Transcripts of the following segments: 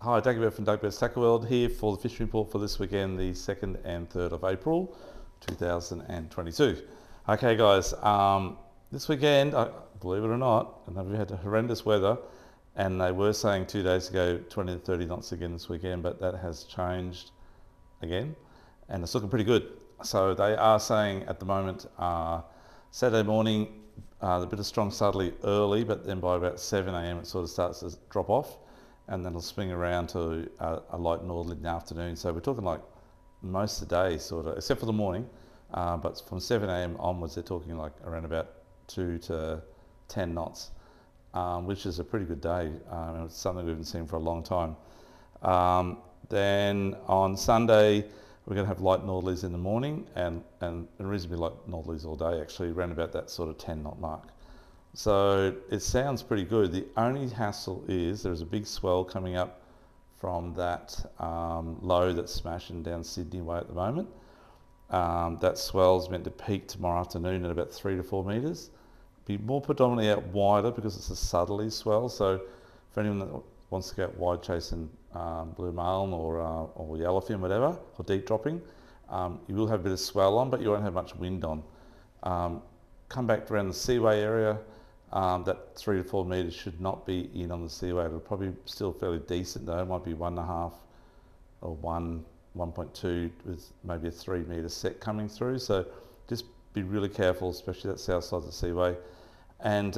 Hi, Doug Bear from Doug Bear's Tackle World here for the fishing report for this weekend, the 2nd and 3rd of April 2022. Okay guys, this weekend, believe it or not, and we had horrendous weather, and they were saying 2 days ago 20 to 30 knots again this weekend, but that has changed again, and it's looking pretty good. So they are saying at the moment, Saturday morning, a bit of strong southerly early, but then by about 7 a.m. it sort of starts to drop off, and then it'll swing around to a light northerly in the afternoon. So we're talking like most of the day, sort of, except for the morning. But from 7 a.m. onwards, they're talking like around about 2 to 10 knots, which is a pretty good day. It's something we haven't seen for a long time. Then on Sunday, we're going to have light northerlies in the morning and reasonably light northerlies all day, actually, around about that sort of 10 knot mark. So it sounds pretty good. The only hassle is there's a big swell coming up from that low that's smashing down Sydney way at the moment. That swell's meant to peak tomorrow afternoon at about 3 to 4 metres. Be more predominantly out wider because it's a southerly swell. So for anyone that wants to go out wide chasing blue marlin or yellowfin, whatever, or deep dropping, you will have a bit of swell on, but you won't have much wind on. Come back around the seaway area. That 3 to 4 metres should not be in on the seaway. It'll probably still fairly decent though. It might be 1.5 or 1.2 with maybe a 3 metre set coming through. So just be really careful, especially that south side of the seaway, and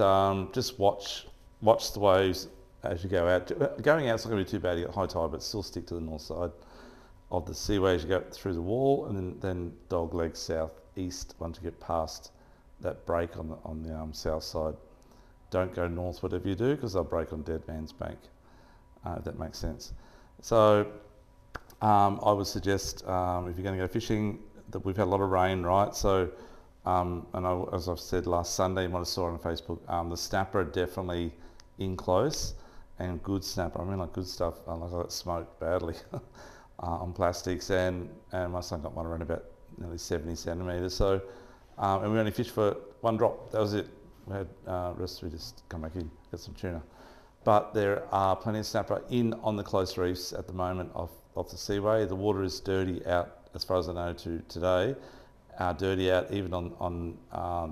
just watch the waves as you go out. Going out's not going to be too bad. You get high tide, but still stick to the north side of the seaway as you go through the wall, and then dog leg south east once you get past that break on the south side. Don't go north whatever you do, because they'll break on Dead Man's Bank, if that makes sense. So I would suggest if you're going to go fishing, that we've had a lot of rain, right? So as I've said last Sunday, you might have saw on Facebook, the snapper are definitely in close, and good snapper. I mean, like good stuff. I got smoked badly on plastics, and my son got one around about nearly 70 centimetres. So and we only fished for one drop. That was it. We had rest we just come back in, get some tuna. But there are plenty of snapper in on the close reefs at the moment off the seaway. The water is dirty out, as far as I know today, dirty out even on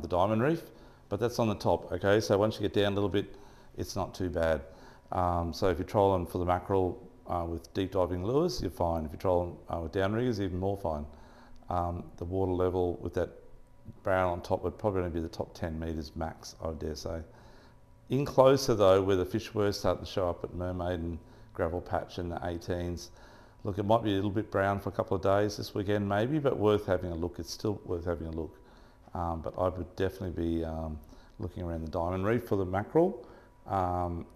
the Diamond Reef, but that's on the top, okay? So once you get down a little bit, it's not too bad. So if you're trolling for the mackerel with deep diving lures, you're fine. If you're trolling with downriggers, even more fine. The water level with that barrel on top would probably only be the top 10 metres max, I dare say. In closer though, where the fish were starting to show up at Mermaid and Gravel Patch and the 18s, look, it might be a little bit brown for a couple of days this weekend maybe, but worth having a look. It's still worth having a look. But I would definitely be looking around the Diamond Reef for the mackerel,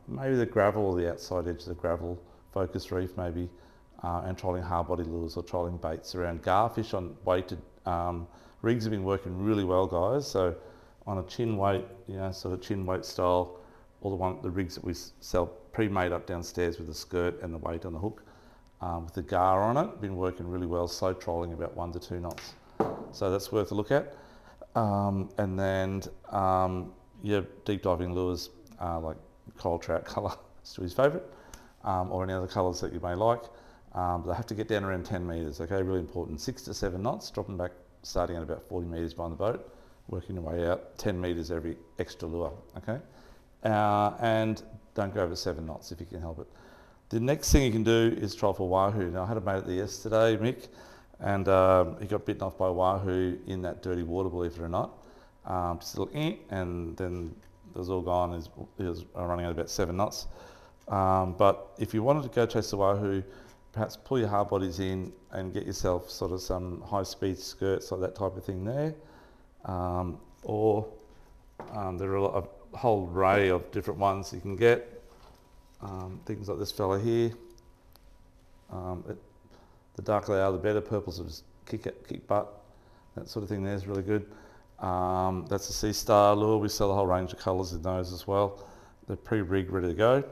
maybe the gravel or the outside edge of the gravel focus reef maybe, and trolling hard body lures or trolling baits around. Garfish on weighted rigs have been working really well, guys. So on a chin weight, sort of chin weight style, all the rigs that we sell pre-made up downstairs with the skirt and the weight on the hook, with the gar on it, been working really well. Slow trolling about 1 to 2 knots. So that's worth a look at. And then your deep diving lures like coral trout colour, Stewie's favourite, or any other colours that you may like. They have to get down around 10 metres, okay, really important. 6 to 7 knots, dropping back, starting at about 40 metres behind the boat, working your way out, 10 metres every extra lure, okay? And don't go over 7 knots if you can help it. The next thing you can do is troll for wahoo. Now I had a mate at there yesterday, Mick, and he got bitten off by wahoo in that dirty water, believe it or not. Just a little and then it was all gone. He was running at about 7 knots. But if you wanted to go chase the wahoo, perhaps pull your hard bodies in and get yourself sort of some high speed skirts, like that type of thing there. Or there are a whole array of different ones you can get. Things like this fella here. The darker they are, the better. Purples will just kick butt. That sort of thing there is really good. That's a Sea Star lure. We sell a whole range of colours in those as well. They're pre-rigged, ready to go.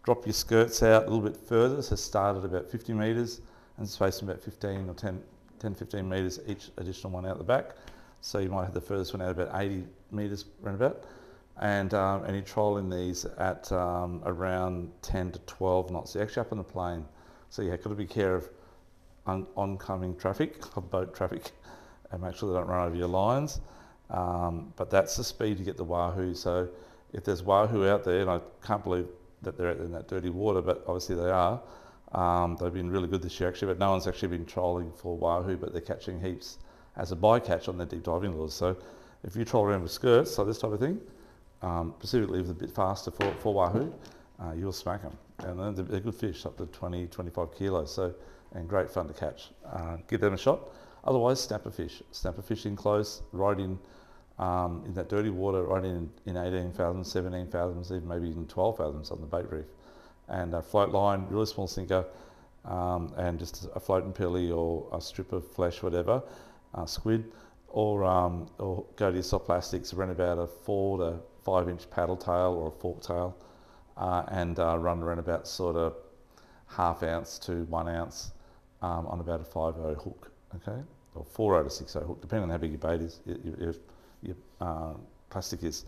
Drop your skirts out a little bit further, so start at about 50 metres and space them about 15 or 10, 15 metres each additional one out the back. So you might have the furthest one out about 80 metres round about. and you're trolling these at around 10 to 12 knots. You're actually up on the plane, so you've got to be care of oncoming traffic, of boat traffic, and make sure they don't run over your lines. But that's the speed to get the Wahoo. So if there's Wahoo out there, and I can't believe that they're out there in that dirty water, but obviously they are. They've been really good this year actually, but no one's actually been trolling for Wahoo, but they're catching heaps as a bycatch on their deep diving lures. So if you troll around with skirts, like this type of thing, specifically if it's a bit faster for Wahoo, you'll smack them. And they're good fish, up to 20, 25 kilos, so, and great fun to catch. Give them a shot. Otherwise, snapper fish. Snapper fish in close, right in that dirty water, right in 18 fathoms, 17 fathoms, even maybe even 12 fathoms on the bait reef. And a float line, really small sinker, and just a floating pilly or a strip of flesh, whatever, squid, or go to your soft plastics, run about a 4 to 5 inch paddle tail or a fork tail, and run around about sort of ½ ounce to 1 ounce on about a 5/0 hook, okay, or 4/0 to 6/0 hook, depending on how big your bait is, your plastic is,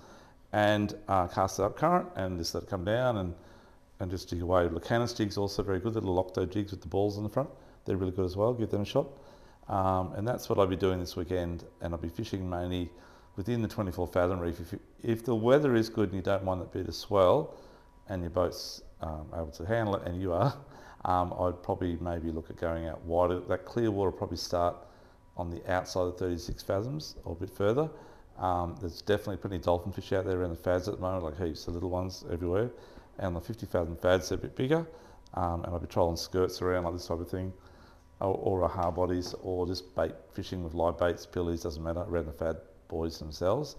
and cast it up current and just let it come down and just jig away. Lucanus jigs also very good, the little octo jigs with the balls in the front, they're really good as well, give them a shot. And that's what I'll be doing this weekend, and I'll be fishing mainly within the 24 fathom reef. If the weather is good and you don't mind that bit of swell and your boat's able to handle it, and you are, I'd probably maybe look at going out wider. That clear water will probably start on the outside of 36 fathoms or a bit further. There's definitely plenty of dolphin fish out there around the fads at the moment, like heaps of little ones everywhere. And the 50 fathom fads are a bit bigger, and I'll be trolling skirts around like this type of thing, or hard bodies, or just bait fishing with live baits, pillies, doesn't matter, around the fad boys themselves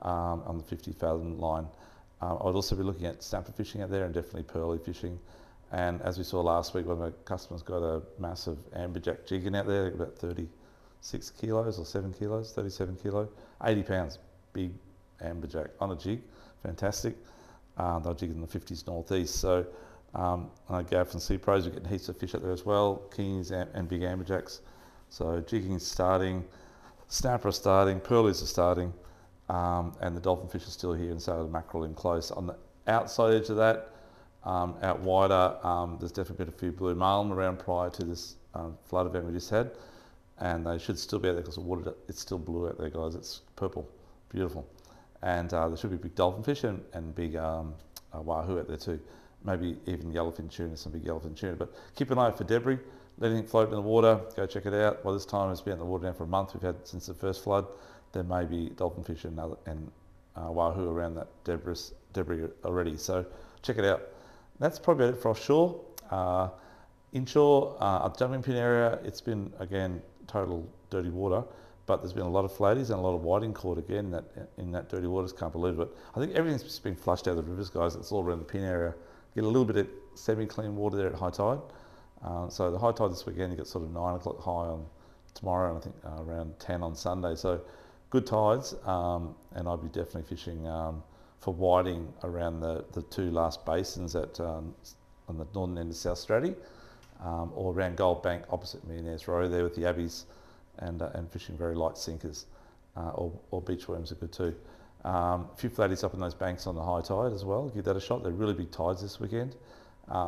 on the 50 fathom line. I'd also be looking at snapper fishing out there, and definitely pearly fishing. And as we saw last week, one of my customers got a massive amberjack jigging out there, about 36 kilos or 7 kilos, 37 kilo, 80 pounds, big amberjack on a jig, fantastic. They're jigging in the 50s northeast. So Gav from Sea Pros, we're getting heaps of fish out there as well, kings and big amberjacks. So jigging is starting, snapper are starting, pearlies are starting, and the dolphin fish are still here, and so the mackerel in close. On the outside edge of that, out wider, there's definitely been a few blue marlin around prior to this flood event we just had, and they should still be out there because the water, it's still blue out there, guys. It's purple, beautiful. And there should be big dolphin fish and big Wahoo out there too. Maybe even yellowfin tuna, some big yellowfin tuna. But keep an eye out for debris, letting it float in the water. Go check it out. By this time, it's been in the water now for a month. We've had since the first flood. There may be dolphin fish and Wahoo around that debris already. So check it out. That's probably it for offshore. Inshore, a jumping pin area, it's been, again, total dirty water, but there's been a lot of flaties and a lot of whiting caught again in that dirty waters. Can't believe it. I think everything's just been flushed out of the rivers, guys. It's all around the pin area. Get a little bit of semi-clean water there at high tide. So the high tide this weekend, you get sort of 9 o'clock high on tomorrow, and I think around 10 on Sunday. So good tides, and I'll be definitely fishing for whiting around the two last basins on the northern end of South Straddie, or around Gold Bank opposite Millionaires Row there with the Abbeys, and fishing very light sinkers, or beach worms are good too. A few flatties up in those banks on the high tide as well. Give that a shot. They're really big tides this weekend,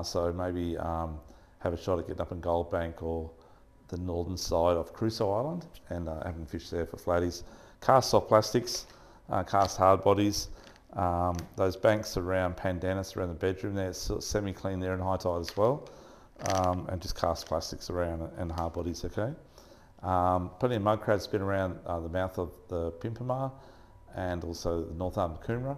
so maybe have a shot at getting up in Gold Bank or the northern side of Crusoe Island and having fish there for flatties. Cast soft plastics, cast hard bodies. Those banks around Pandanus, around the bedroom there, it's sort of semi-clean there in high tide as well, and just cast plastics around and hard bodies, okay. Plenty of mud crabs been around the mouth of the Pimpamar and also the north arm of Coomera,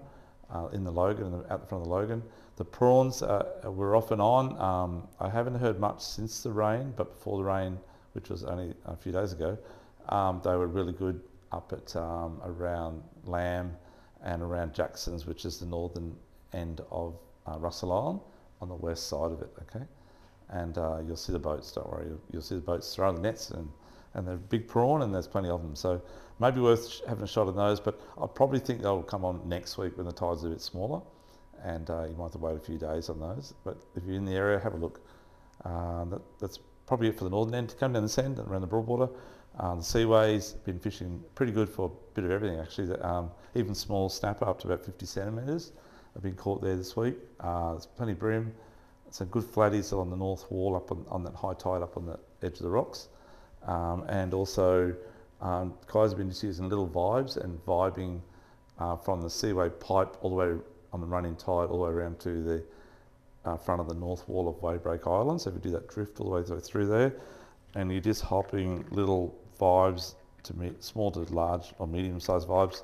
in the Logan, out the front of the Logan. The prawns were off and on. I haven't heard much since the rain, but before the rain, which was only a few days ago, they were really good up at around Lamb and around Jackson's, which is the northern end of Russell Island, on the west side of it, okay? And you'll see the boats, don't worry, you'll see the boats throwing the nets, and they're big prawn, and there's plenty of them. So maybe worth having a shot at those, but I probably think they'll come on next week when the tide's a bit smaller, and you might have to wait a few days on those. But if you're in the area, have a look. That's probably it for the northern end. To come down this end and around the Broadwater, The seaways, been fishing pretty good for a bit of everything actually. Even small snapper up to about 50 centimetres have been caught there this week. There's plenty of bream. Some good flatties on the north wall up on that high tide up on the edge of the rocks. And also guys have been just using little vibes and vibing from the seaway pipe all the way on the running tide all the way around to the front of the north wall of Waybreak Island. So if you do that drift all the way through there, and you're just hopping little vibes to small to large or medium sized vibes,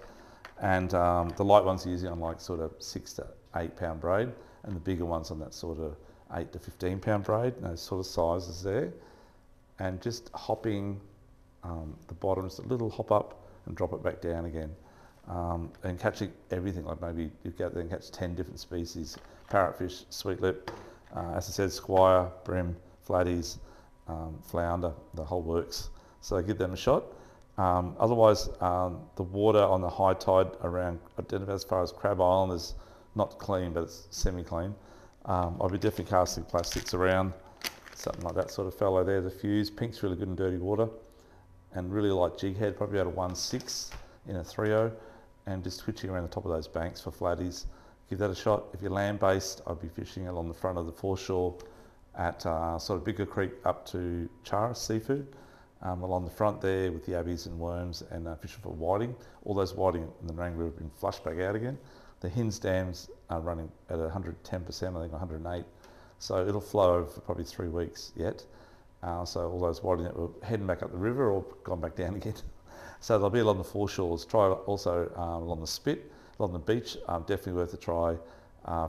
and the light ones are usually on like sort of 6 to 8 pound braid, and the bigger ones on that sort of 8 to 15 pound braid, and those sort of sizes there, and just hopping the bottom, just a little hop up and drop it back down again, and catching everything. Like maybe you go out there and catch 10 different species: parrotfish, sweetlip, as I said, squire, bream, flatties, flounder, the whole works. So give them a shot. Otherwise, the water on the high tide around, I don't know as far as Crab Island is not clean, but it's semi-clean. I'll be definitely casting plastics around, something like that sort of fellow there. The fuse, pink's really good in dirty water, and really light jig head, probably about a 1/6 in a 3/0, and just twitching around the top of those banks for flatties. Give that a shot. If you're land-based, I'll be fishing along the front of the foreshore at sort of Bigger Creek up to Chara Seafood, along the front there with the yabbies and worms, and fishing for whiting. All those whiting in the Mangrove have been flushed back out again. The Hinds dams are running at 110%, I think 108. So it'll flow over for probably 3 weeks yet. So all those whiting that were heading back up the river or gone back down again. So they'll be along the foreshores. Try also along the spit, along the beach. Definitely worth a try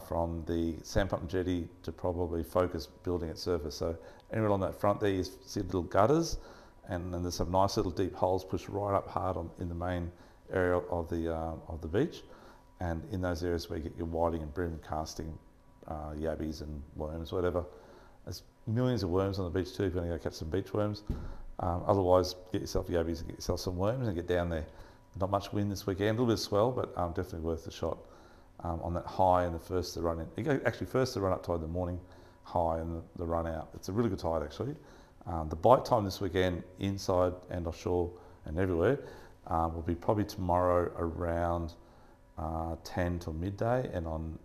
from the Sandpump and Jetty to probably Focus building at surface. So anywhere on that front there, you see little gutters, and then there's some nice little deep holes pushed right up hard in the main area of the beach. And in those areas where you get your whiting and bream casting, yabbies and worms, whatever. There's millions of worms on the beach too if you want to go catch some beach worms. Otherwise, get yourself yabbies and get yourself some worms and get down there. Not much wind this weekend, a little bit of swell, but definitely worth a shot on that high and the first to run in. You go actually first to run up tide in the morning, high and the run out. It's a really good tide actually. The bite time this weekend, inside and offshore and everywhere, will be probably tomorrow around 10 till midday, and on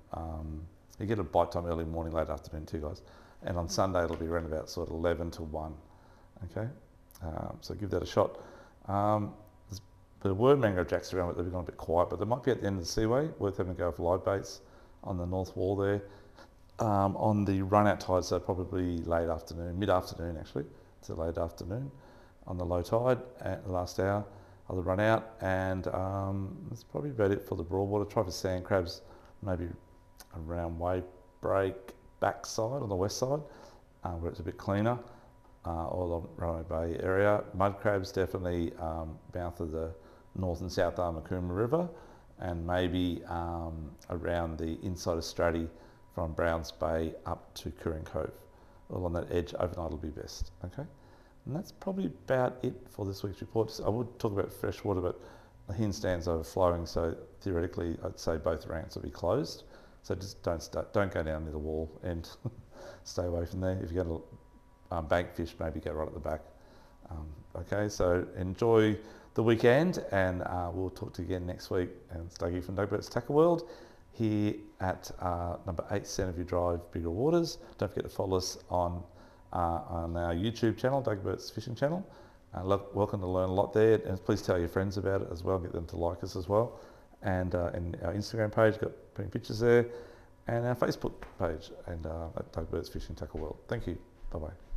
you get a bite time early morning, late afternoon too, guys. And on Sunday it'll be around about sort of 11 to 1. Okay, so give that a shot. There were mangrove jacks around, but they've gone a bit quiet. But they might be at the end of the seaway. Worth having a go for live baits on the north wall there. On the run out tide, so probably late afternoon, mid-afternoon actually, it's a late afternoon on the low tide at the last hour of the run out, and that's probably about it for the broadwater. Try for sand crabs, maybe around Waybreak backside on the west side, where it's a bit cleaner, or the Runaway Bay area. Mud crabs definitely mouth of the north and south arm of Coomera River, and maybe around the inside of Stratty from Browns Bay up to Curran Cove. All on that edge overnight will be best. Okay, and that's probably about it for this week's report. I would talk about freshwater, but the Hinds stand's overflowing, so theoretically I'd say both ramps will be closed. So just don't go down near the wall and stay away from there. If you're going to bank fish, maybe go right at the back. Okay, so enjoy the weekend, and we'll talk to you again next week. And it's Dougie from Doug Burt's Tackle World here at number 8 Centreview Drive, Bigger Waters. Don't forget to follow us on our YouTube channel, Doug Burt's Fishing Channel. Welcome to learn a lot there, and please tell your friends about it as well, get them to like us as well. And in our Instagram page, got putting pictures there, and our Facebook page, and at Doug Burt's Fishing Tackle World. Thank you. Bye-bye.